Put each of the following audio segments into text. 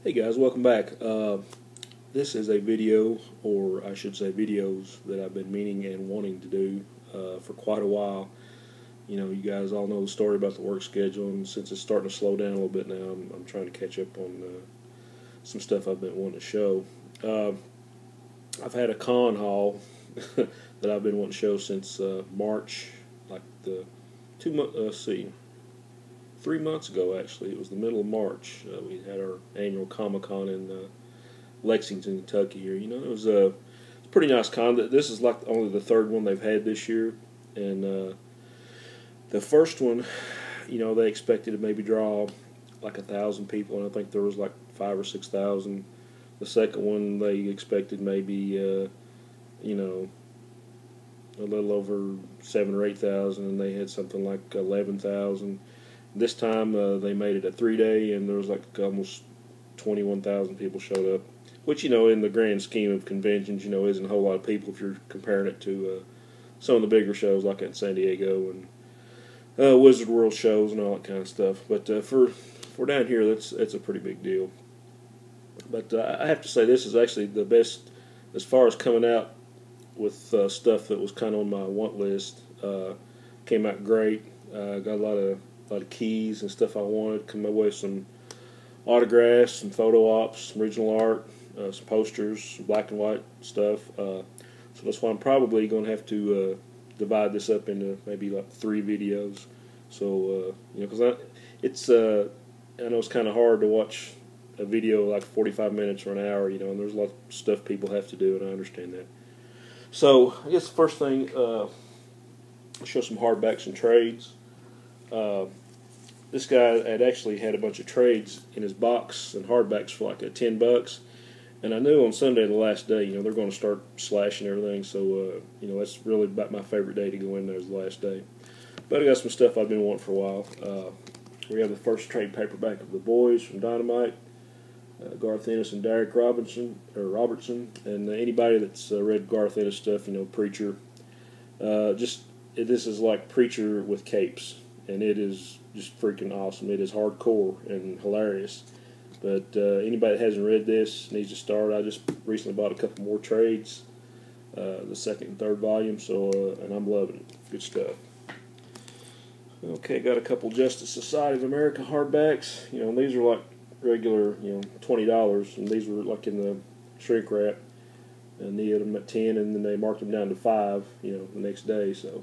Hey guys, welcome back. This is a video, or I should say videos, that I've been meaning and wanting to do for quite a while. You know, you guys all know the story about the work schedule, and since it's starting to slow down a little bit now, I'm trying to catch up on some stuff I've been wanting to show. I've had a con haul that I've been wanting to show since March, like the 2 months, let's see, 3 months ago actually. It was the middle of March. We had our annual Comic-Con in Lexington, Kentucky here. You know, it was a pretty nice con. This is like only the third one they've had this year, and the first one, you know, they expected to maybe draw like 1,000 people, and I think there was like 5 or 6,000. The second one they expected maybe you know, a little over 7 or 8,000, and they had something like 11,000. This time they made it a 3-day, and there was like almost 21,000 people showed up, which, you know, in the grand scheme of conventions, you know, isn't a whole lot of people if you're comparing it to some of the bigger shows like in San Diego and Wizard World shows and all that kind of stuff. But for down here, that's a pretty big deal. But I have to say, this is actually the best as far as coming out with stuff that was kind of on my want list. Came out great. Got a lot of keys and stuff I wanted. Come away with some autographs, some photo ops, some original art, some posters, some black and white stuff. So that's why I'm probably going to have to divide this up into maybe like 3 videos. So you know, because I know it's kind of hard to watch a video like 45 minutes or an hour, you know, and there's a lot of stuff people have to do, and I understand that. So I guess the first thing, I'll show some hardbacks and trades. This guy had actually had a bunch of trades in his box and hardbacks for like $10, and I knew on Sunday, the last day, you know, they're going to start slashing everything. So you know, that's really about my favorite day to go in there, is the last day. But I got some stuff I've been wanting for a while. We have the first trade paperback of The Boys from Dynamite. Garth Ennis and Derek Robertson, and anybody that's read Garth Ennis stuff, you know, Preacher. This is like Preacher with capes, and it is just freaking awesome. It is hardcore and hilarious. But anybody that hasn't read this needs to start. I just recently bought a couple more trades, the second and third volume, so and I'm loving it. Good stuff. Okay, got a couple Justice Society of America hardbacks. You know, these are like regular, you know, $20, and these were like in the shrink wrap, and they had them at 10, and then they marked them down to 5, you know, the next day. So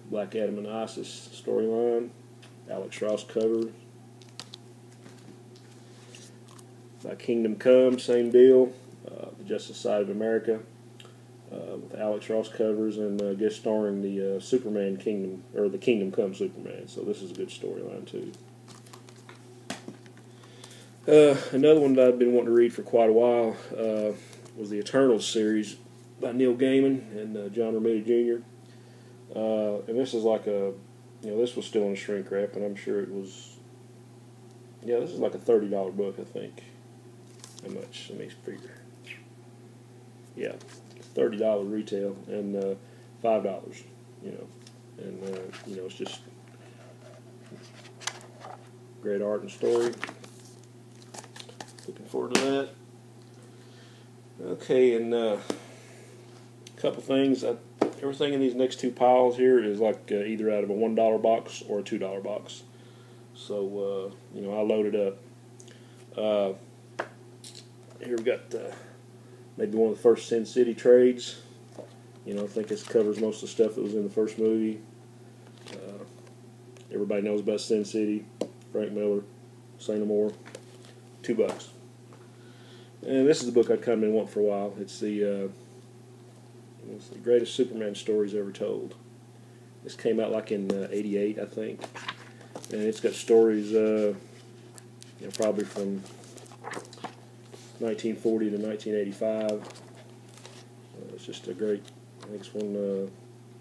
Black Adam and Isis storyline, Alex Ross cover. By Kingdom Come, same deal. The Justice Society of America with Alex Ross covers, and guest starring the Superman Kingdom, or the Kingdom Come Superman. So this is a good storyline too. Another one that I've been wanting to read for quite a while was the Eternals series by Neil Gaiman and John Romita Jr. And this is like you know, this was still in shrink wrap, and I'm sure it was, yeah, this is like a $30 book, I think. How much? Let me figure. Yeah, $30 retail, and $5, you know, and you know, it's just great art and story. Looking forward to that. Okay, and a couple things. Everything in these next 2 piles here is like either out of a $1 box or a $2 box. So you know, I loaded up. Here we've got maybe one of the first Sin City trades. You know, I think this covers most of the stuff that was in the first movie. Everybody knows about Sin City. Frank Miller, say no more. $2. And this is the book I've kind of been wanting for a while. It's the greatest Superman stories ever told. This came out like in '88, I think, and it's got stories, you know, probably from 1940 to 1985. It's just a great. I think it's one of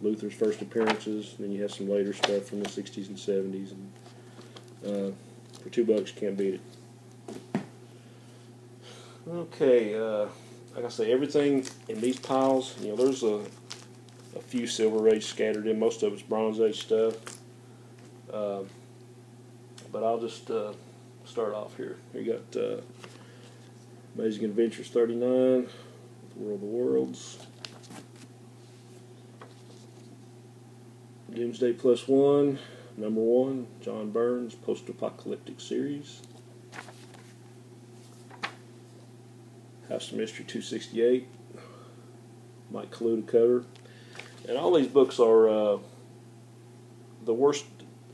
Luthor's first appearances. And then you have some later stuff from the '60s and '70s, and for $2, you can't beat it. Okay, like I say, everything in these piles, you know, there's a few Silver Age scattered in. Most of it's Bronze Age stuff. But I'll just start off here. You got Amazing Adventures 39, World of Worlds, Doomsday Plus One, number 1, John Burns, post-apocalyptic series. House of Mystery 268, Mike Kaluta cover. And all these books are, the worst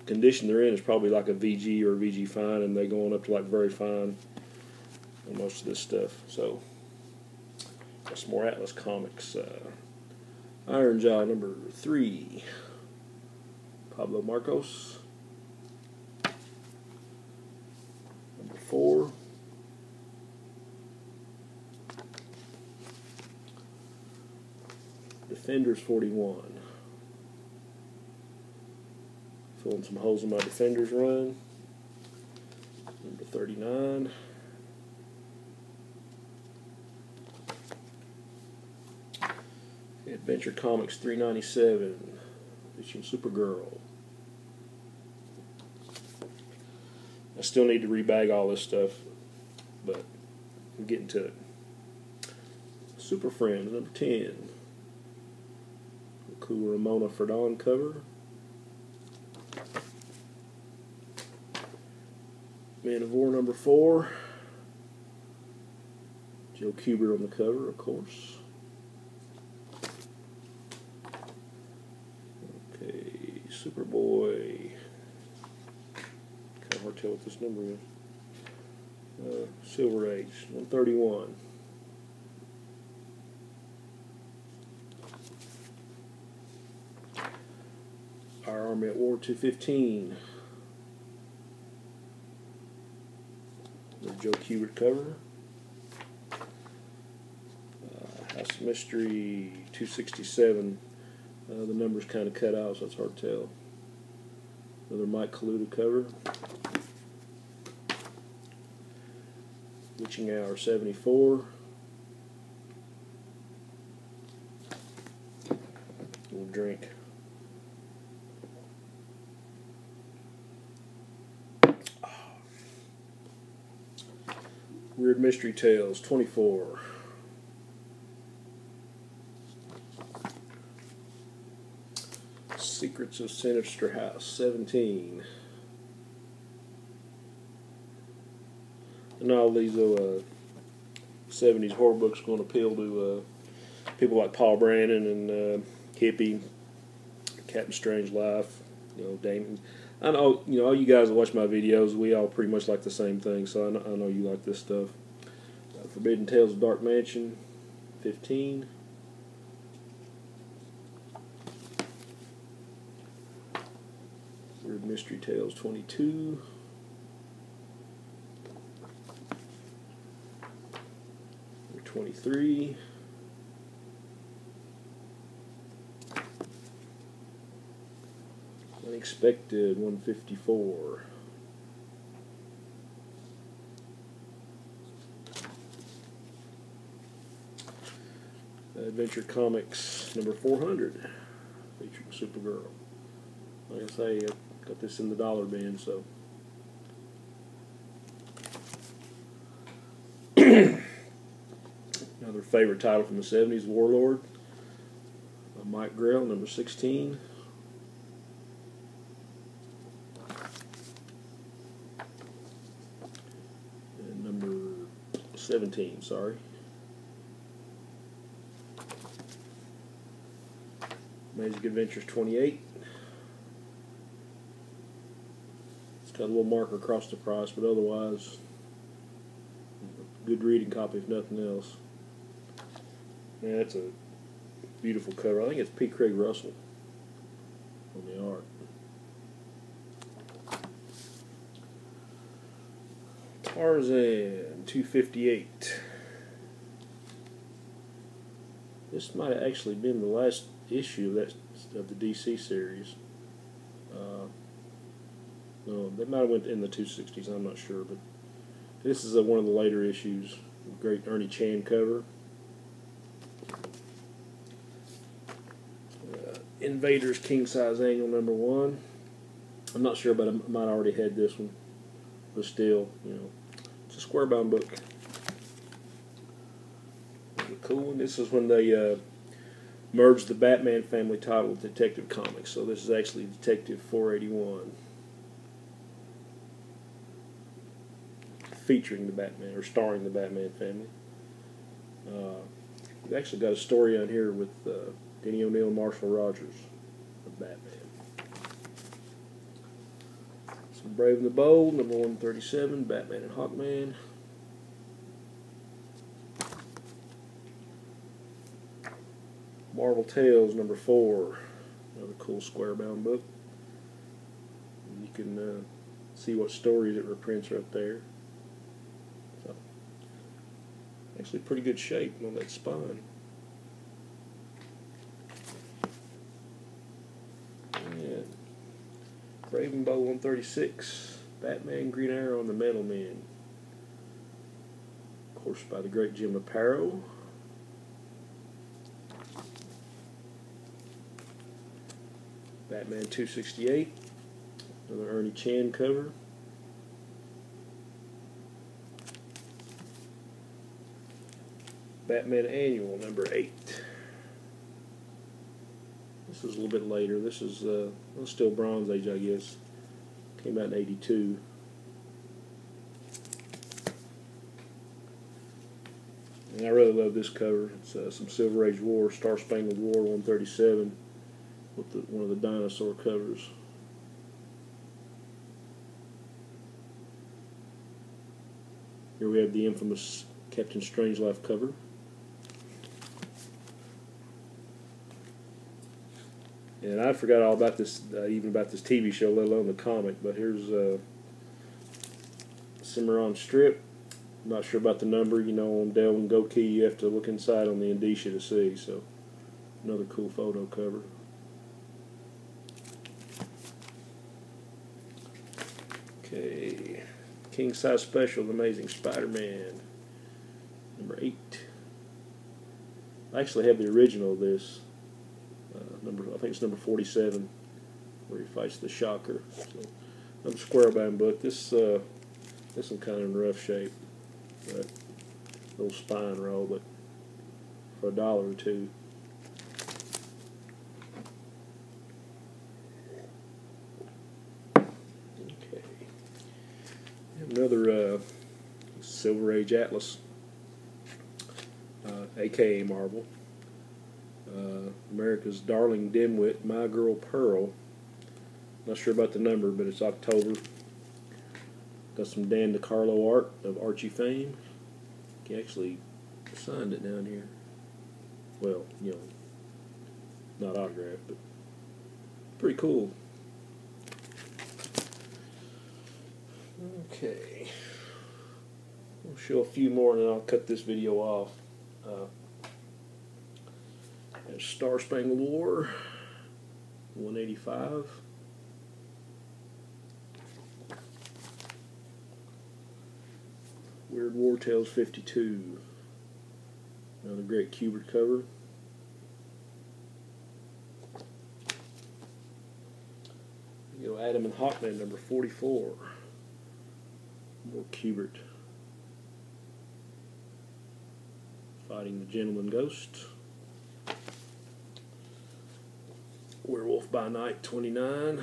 condition they're in is probably like a VG or a VG fine, and they're going up to like very fine on most of this stuff. So that's more Atlas Comics. Iron Jaw number 3, Pablo Marcos. Number 4, Defenders 41. Filling some holes in my Defenders run. Number 39. Adventure Comics 397. Featuring Supergirl. I still need to rebag all this stuff, but I'm getting to it. Super Friends number 10. Cool Ramona Ferdon cover. Man of War number 4. Joe Kubert on the cover, of course. Okay, Superboy. Kind of hard to tell what this number is. Silver Age 131. Our Army at War 215. The Joe Kubert cover. House of Mystery 267. The number's kind of cut out, so it's hard to tell. Another Mike Kaluta cover. Witching Hour 74. Little drink. Weird Mystery Tales 24. Secrets of Sinister House 17. And all these 70s horror books are going to appeal to people like Paul Brandon and Hippie, Captain Strange Life, Damon. I know, all you guys that watch my videos, we all pretty much like the same thing, so I know you like this stuff. Forbidden Tales of Dark Mansion, 15. Weird Mystery Tales, 22. Number 23. Unexpected 154. Adventure Comics number 400, featuring Supergirl. Like I say, I got this in the dollar bin, so. Another favorite title from the 70s, Warlord. Mike Grell, number 16. And number 17, sorry. Amazing Adventures 28. It's got a little marker across the price, but otherwise, good reading copy if nothing else. Yeah, it's a beautiful cover. I think it's P. Craig Russell on the art. Tarzan 258. This might have actually been the last issue of the DC series. No, they might have went in the 260s. I'm not sure, but this is one of the later issues. Great Ernie Chan cover. Invaders King Size Annual number 1. I'm not sure, but I might have already had this one. but still, it's a square bound book. Really cool one. This is when they merged the Batman family title with Detective Comics. So this is actually Detective 481, featuring the Batman, or starring the Batman family. We've actually got a story on here with Denny O'Neil and Marshall Rogers of Batman. Some Brave and the Bold, number 137, Batman and Hawkman. Marvel Tales, number 4, another cool square-bound book. You can see what stories it reprints right there. So, actually pretty good shape on that spine. Yeah. Brave and Bold 136, Batman, Green Arrow, and the Metal Men. Of course, by the great Jim Aparo. Batman 268, another Ernie Chan cover. Batman Annual, number 8. This is a little bit later. This is still Bronze Age, I guess. Came out in '82. And I really love this cover. It's some Silver Age War, Star Spangled War 137. With one of the dinosaur covers. Here we have the infamous Captain Strangelove cover. And I forgot all about this, even about this TV show, let alone the comic. But here's Cimarron strip. I'm not sure about the number. On Dell and Gokey, you have to look inside on the indicia to see. So another cool photo cover. Okay, King Size Special, The Amazing Spider-Man, number 8. I actually have the original of this. I think it's number 47, where he fights the Shocker. So, another square-bound book. This one kind of in rough shape, but little spine roll, but for $1 or $2. Another Silver Age Atlas, a.k.a. Marvel. America's Darling Dimwit, My Girl Pearl. Not sure about the number, but it's October. Got some Dan DeCarlo art of Archie fame. He actually signed it down here. Well, not autographed, but pretty cool. Okay, I'll show a few more and then I'll cut this video off. There's Star Spangled War, 185. Weird War Tales 52. Another great Kubert cover. Adam and Hawkman, number 44. More Kubert. Fighting the Gentleman Ghost. Werewolf by Night 29.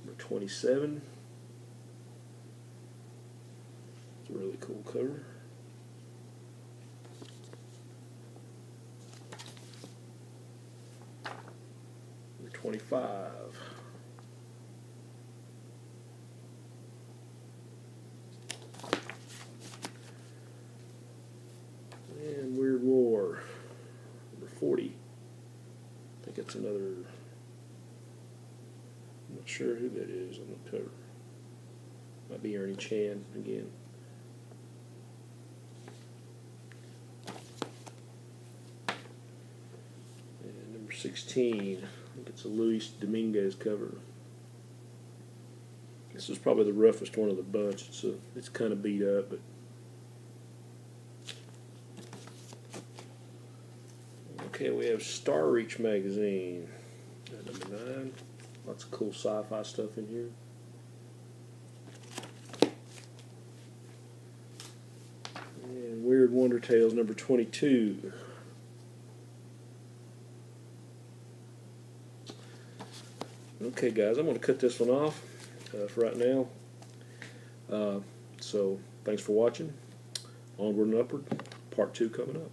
Number 27. It's a really cool cover. Number 25. And Weird War, number 40. I think it's another, I'm not sure who that is on the cover. Might be Ernie Chan again. And number 16, I think it's a Luis Dominguez cover. This is probably the roughest one of the bunch. It's kind of beat up, but okay, we have Star Reach magazine, Number 9. Lots of cool sci-fi stuff in here. And Weird Wonder Tales number 22. Okay, guys, I'm going to cut this one off for right now. So, thanks for watching. Onward and Upward, part 2 coming up.